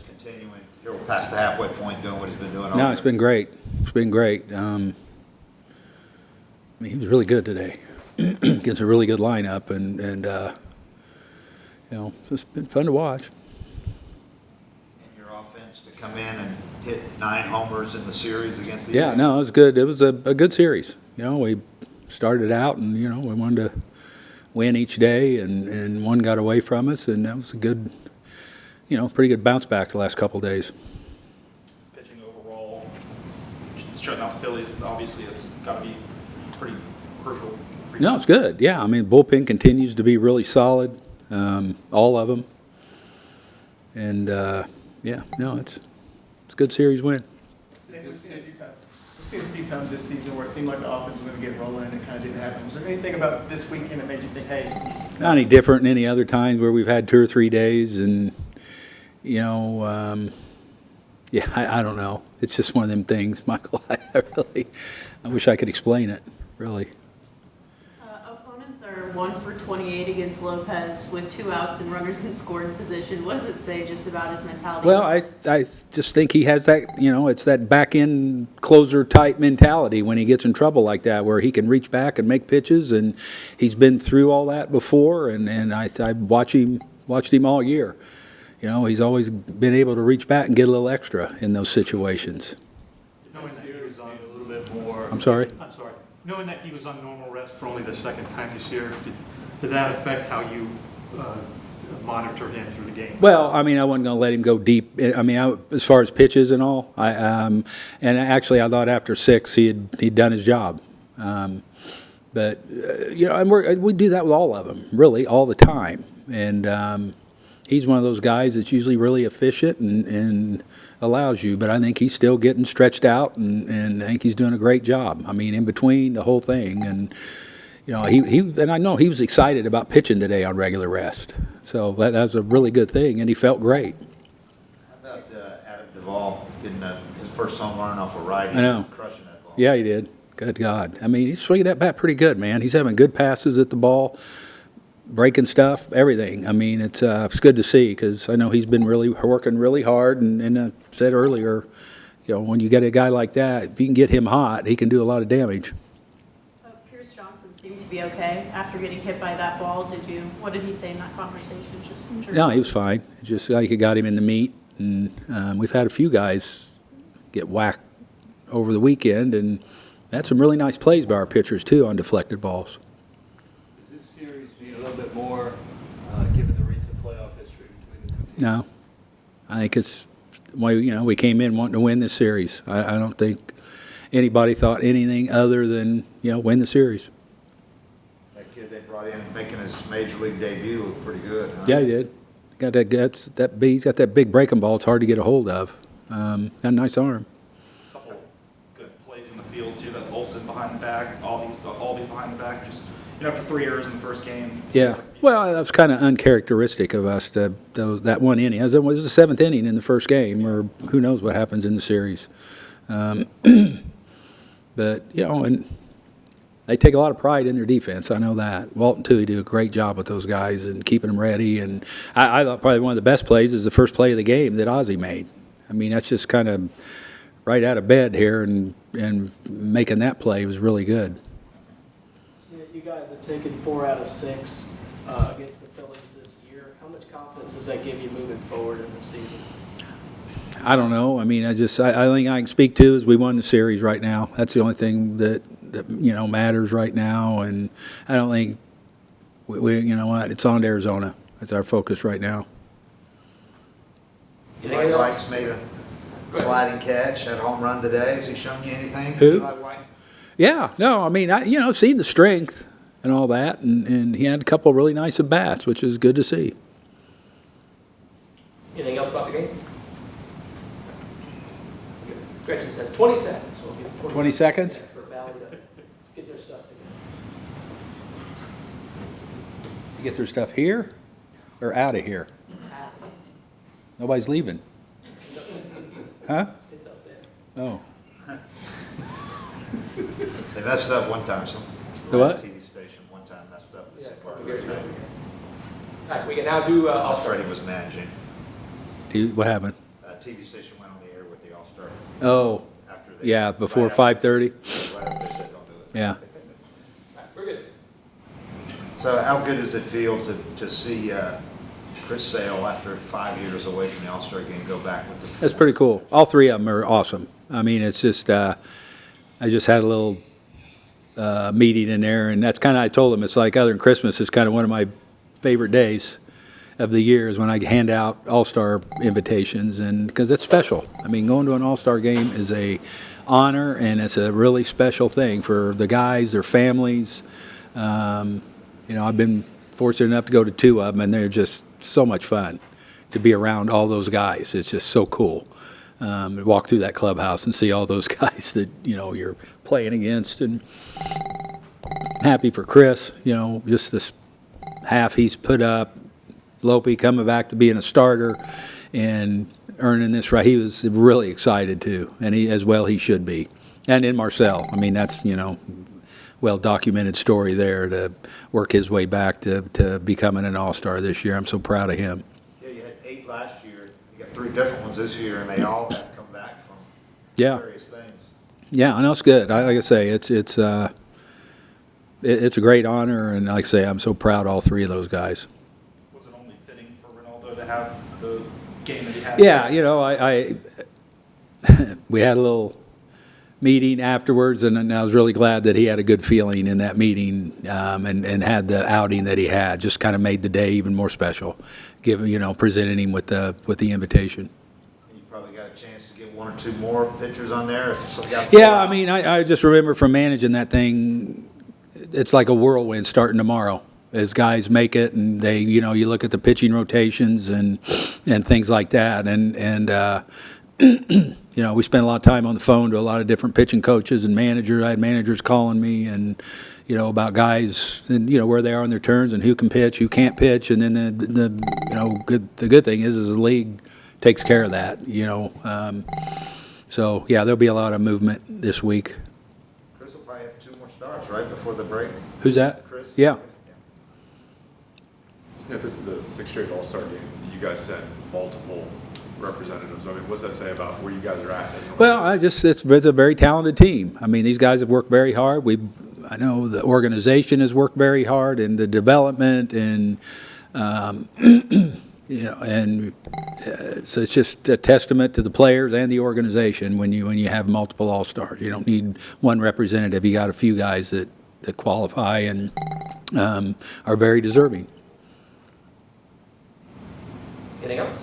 just continuing here past the halfway point, doing what he's been doing all No, year? it's been great. It's been great. I mean, he was really good today. Against a really good lineup, and you know, it's been fun to watch. In your offense to come in and hit 9 homers in the series against the Yeah, no, it was good. It was a good series. You know, we started out, and you know, we wanted to win each day, and one got away from us, and that was a good, you know, pretty good bounce back the last couple of days. Pitching overall, shutting out the Phillies, obviously it's got to be pretty crucial. For you. No, it's good. Yeah, I mean, bullpen continues to be really solid, all of them, and yeah, no, it's a good series win. We've seen a few times this season where it seemed like the offense was going to get rolling and it kind of didn't happen. Was there anything about this weekend that made you think, hey? Not any different than any other times where we've had 2 or 3 days, and you know, yeah, I don't know. It's just one of them things, Michael. I wish I could explain it, really. Opponents are 1 for 28 against Lopez with 2 outs and runners in scoring position. What does it say just about his mentality? Well, I just think he has that, you know, it's that back-end closer-type mentality when he gets in trouble like that, where he can reach back and make pitches, and he's been through all that before, and I watched him all year. You know, he's always been able to reach back and get a little extra in those situations. Knowing that he was on a little bit more. I'm sorry? I'm sorry. Knowing that he was on normal rest for only the second time this year, did that affect how you monitor him through the game? Well, I mean, I wasn't going to let him go deep. I mean, as far as pitches and all, and actually, I thought after 6 he'd done his job. But you know, and we do that with all of them, really, all the time. And he's one of those guys that's usually really efficient and allows you. But I think he's still getting stretched out, and I think he's doing a great job. I mean, in between the whole thing, and you know, and I know he was excited about pitching today on regular rest. So that was a really good thing, and he felt great. How about Adam Duvall getting his first home run off a righty? I know. Crushing that ball. Yeah, he did. Good God. I mean, he's swinging that bat pretty good, man. He's having good passes at the ball, breaking stuff, everything. I mean, it's good to see, because I know he's been really working really hard, and I said earlier, you know, when you get a guy like that, if you can get him hot, he can do a lot of damage. Pierce Johnson seemed to be okay after getting hit by that ball. What did he say in that conversation? Just in terms No, of- he was fine. Just like it got him in the meat, and we've had a few guys get whacked over the weekend, and had some really nice plays by our pitchers too on deflected balls. Does this series mean a little bit more, given the recent playoff history between the 2 teams? No, I think it's why, you know, we came in wanting to win this series. I don't think anybody thought anything other than, you know, win the series. That kid they brought in making his major league debut looked pretty good, huh? Yeah, he did. He's got that big breaking ball. It's hard to get a hold of. Got a nice arm. A couple good plays in the field too. That Olsen behind the back, all these behind the back. Just, you know, after 3 errors in the first game. Yeah. Well, that was kind of uncharacteristic of us, that one inning. It was the 7th inning in the first game, or who knows what happens in the series. But, you know, and they take a lot of pride in their defense. I know that. Walton, too, he did a great job with those guys and keeping them ready. And I thought probably one of the best plays is the first play of the game that Ozzy made. I mean, that's just kind of right out of bed here, and making that play was really good. So you guys have taken 4 out of 6 against the Phillies this year. How much confidence does that give you moving forward in the season? I don't know. I mean, I think I can speak to is we won the series right now. That's the only thing that you know matters right now, and I don't think we you know what, it's on to Arizona. That's our focus right now. Eli White's made a sliding catch, had a home run today. Has he shown you anything? Who? Eli White? Yeah, no, I mean, you know, seen the strength and all that, and he had a couple really nice at bats, which is good to see. Anything else about the game? Gretchen says 20 seconds. We'll give 20 seconds? for Valley to get their stuff together. You get their stuff here or out of here? Nobody's leaving. Huh? It's up there. Oh. They messed up one time. Some The what? TV station one time messed up this Yeah, part of we're the good. thing. All right, we can now do That's All-Star. Freddie was managing. What happened? TV station went on the air with the All-Star. Oh, After they- yeah, before right after- 5:30? Right after they said don't do it. Yeah. We're good. So how good does it feel to see Chris Sale, after 5 years away from the All-Star game, go back with the... That's pretty cool. All three of them are awesome. I mean, it's just, I just had a little meeting in there, and that's kind of, I told them, it's like other than Christmas, it's kind of one of my favorite days of the year is when I hand out All-Star invitations, and because it's special. I mean, going to an All-Star game is a honor, and it's a really special thing for the guys, their families. You know, I've been fortunate enough to go to 2 of them, and they're just so much fun to be around all those guys. It's just so cool. Walk through that clubhouse and see all those guys that, you know, you're playing against, and happy for Chris, you know, just this half he's put up. Lope coming back to being a starter and earning this right. He was really excited too, and he, as well he should be. And in Marcell, I mean, that's, you know, well-documented story there to work his way back to becoming an All-Star this year. I'm so proud of him. Yeah, you had 8 last year. You got 3 different ones this year, and they all have come back from Yeah. various things. Yeah, I know it's good. Like I say, it's a great honor, and like I say, I'm so proud of all 3 of those guys. Was it only fitting for Reynaldo to have the game that he had? Yeah, you know, I we had a little meeting afterwards, and I was really glad that he had a good feeling in that meeting, and had the outing that he had. Just kind of made the day even more special, presenting him with the invitation. And you probably got a chance to get 1 or 2 more pitchers on there if some guys... Yeah, I mean, I just remember from managing that thing, it's like a whirlwind starting tomorrow. As guys make it, and they, you know, you look at the pitching rotations and things like that, and you know, we spent a lot of time on the phone to a lot of different pitching coaches and managers. I had managers calling me, and you know, about guys and, you know, where they are on their turns and who can pitch, who can't pitch, and then the good thing is the league takes care of that, you know. So yeah, there'll be a lot of movement this week. Chris will probably have 2 more starts right before the break. Who's that? Chris? Yeah. Yeah, this is the 6th straight All-Star game. You guys sent multiple representatives. I mean, what's that say about where you guys are at? Well, it's a very talented team. I mean, these guys have worked very hard. I know the organization has worked very hard in the development, and you know, and so it's just a testament to the players and the organization when you have multiple All-Stars. You don't need one representative. You got a few guys that qualify and are very deserving. Anything else?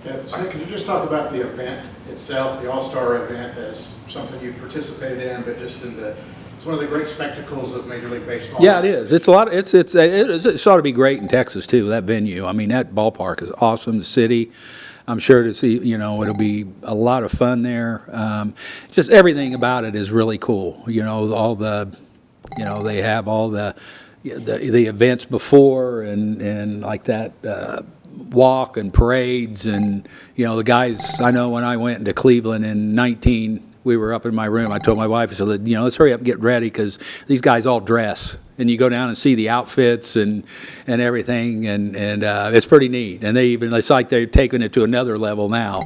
Yeah, so could you just talk about the event itself, the All-Star event, as something you participated in, but just it's one of the great spectacles of Major League Baseball. Yeah, it is. It's a lot. It ought to be great in Texas too. That venue. I mean, that ballpark is awesome. The city. I'm sure to see. You know, it'll be a lot of fun there. Just everything about it is really cool. You know, all the, you know, they have all the events before and like that. Walk and parades, and you know, the guys, I know when I went into Cleveland in 19, we were up in my room, I told my wife, I said, you know, let's hurry up and get ready, because these guys all dress, and you go down and see the outfits and everything, and it's pretty neat. And it's like they're taking it to another level now.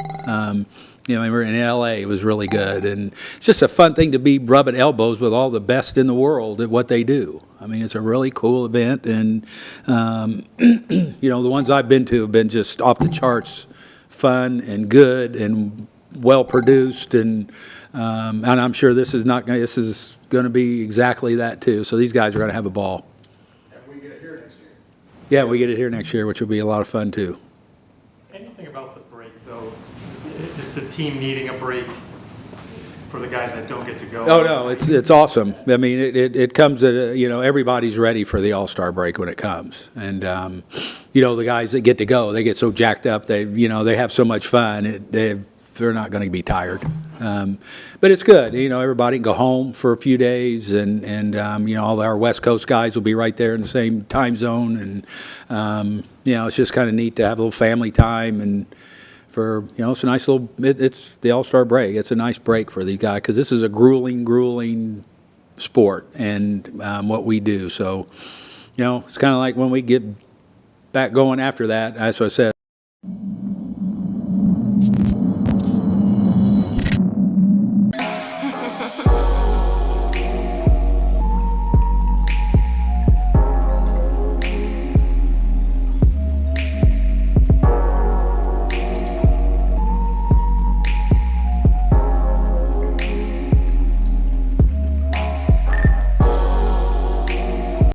You know, we were in LA, it was really good, and it's just a fun thing to be rubbing elbows with all the best in the world at what they do. I mean, it's a really cool event, and you know, the ones I've been to have been just off the charts, fun and good and well produced, and I'm sure this is going to be exactly that too. So these guys are going to have a ball. And we get it here next year. Yeah, we get it here next year, which will be a lot of fun too. Anything about the break, though? Is the team needing a break for the guys that don't get to go? Oh no, it's awesome. I mean, it comes at you know, everybody's ready for the All-Star break when it comes, and you know, the guys that get to go, they get so jacked up, they have so much fun. They're not going to be tired, but it's good. You know, everybody can go home for a few days, and you know, all our West Coast guys will be right there in the same time zone, and you know, it's just kind of neat to have a little family time, and for, you know, it's a nice little, it's the All-Star break. It's a nice break for these guys, because this is a grueling sport, and what we do. So, you know, it's kind of like when we get back going after that, that's what I said. That's the